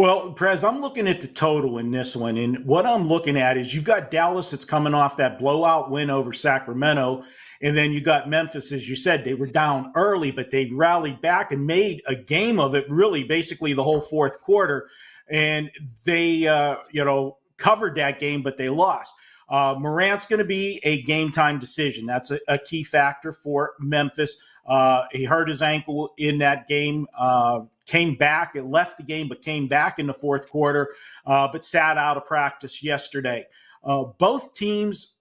Well, Prez, I'm looking at the total in this one. And what I'm looking at is you've got Dallas that's coming off that blowout win over Sacramento. And then you got Memphis, as you said, they were down early, but they rallied back and made a game of it, really, basically the whole fourth quarter. And they, covered that game, but they lost. Morant's going to be a game time decision. That's a key factor for Memphis. He hurt his ankle in that game, came back, it left the game, but came back in the fourth quarter, but sat out of practice yesterday. Both teams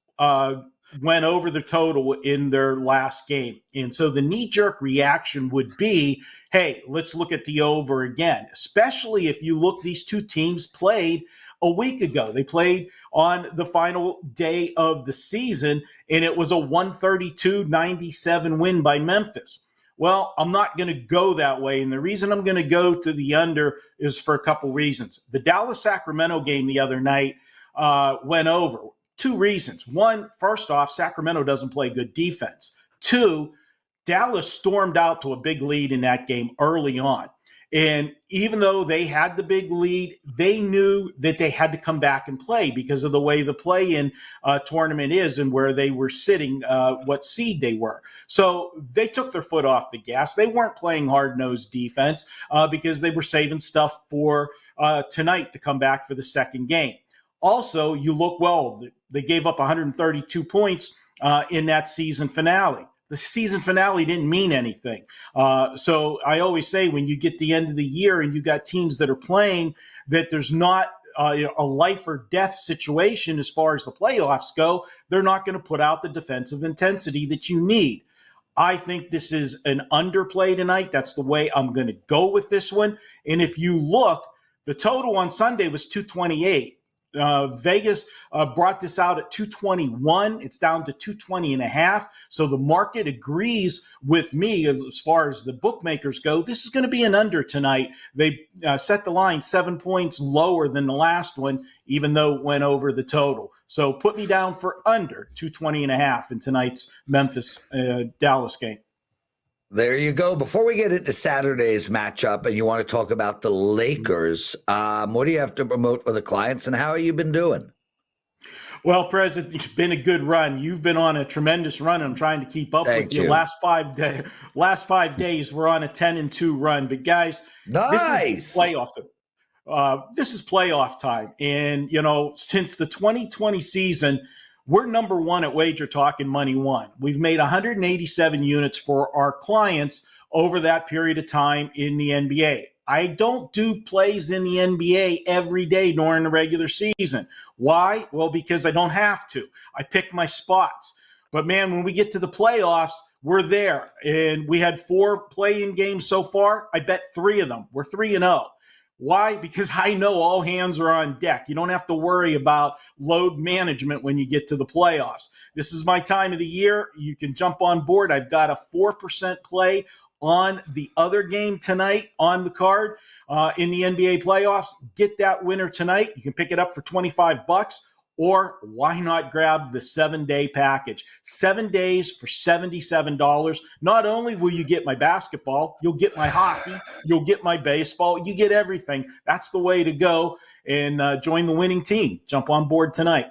went over the total in their last game. And so the knee-jerk reaction would be, hey, let's look at the over again, especially if you look, these two teams played a week ago. They played on the final day of the season, and it was a 132-97 win by Memphis. Well, I'm not going to go that way, and the reason I'm going to go to the under is for a couple reasons. The Dallas-Sacramento game the other night went over. Two reasons. One, first off, Sacramento doesn't play good defense. Two, Dallas stormed out to a big lead in that game early on. And even though they had the big lead, they knew that they had to come back and play because of the way the play-in tournament is and where they were sitting, what seed they were. So they took their foot off the gas. They weren't playing hard-nosed defense because they were saving stuff for tonight to come back for the second game. Also, you look, well, they gave up 132 points in that season finale. The season finale didn't mean anything. So I always say when you get the end of the year and you got teams that are playing, that there's not a life or death situation as far as the playoffs go, they're not going to put out the defensive intensity that you need. I think this is an underplay tonight. That's the way I'm going to go with this one. And if you look, the total on Sunday was 228. Vegas brought this out at 221. It's down to 220 and a half. So the market agrees with me as far as the bookmakers go. This is going to be an under tonight. They set the line 7 points lower than the last one, even though it went over the total. So put me down for under 220 and a half in tonight's Memphis Dallas game. There you go. Before we get into Saturday's matchup and you want to talk about the Lakers, what do you have to promote for the clients and how have you been doing? Well, President, it's been a good run. You've been on a tremendous run. I'm trying to keep up with you. Last 5 days, we're on a 10-2 run. But guys, nice. This is playoff time. And, since the 2020 season, we're number one at Wager Talk and Money One. We've made 187 units for our clients over that period of time in the NBA. I don't do plays in the NBA every day during the regular season. Why? Well, because I don't have to. I pick my spots. But, man, when we get to the playoffs, we're there. And we had 4 play-in games so far. I bet 3 of them. We're 3-0. Why? Because I know all hands are on deck. You don't have to worry about load management when you get to the playoffs. This is my time of the year. You can jump on board. I've got a 4% play on the other game tonight on the card in the NBA playoffs. Get that winner tonight. You can pick it up for $25. Or why not grab the 7-day package? 7 days for $77. Not only will you get my basketball, you'll get my hockey, you'll get my baseball, you get everything. That's the way to go and join the winning team. Jump on board tonight.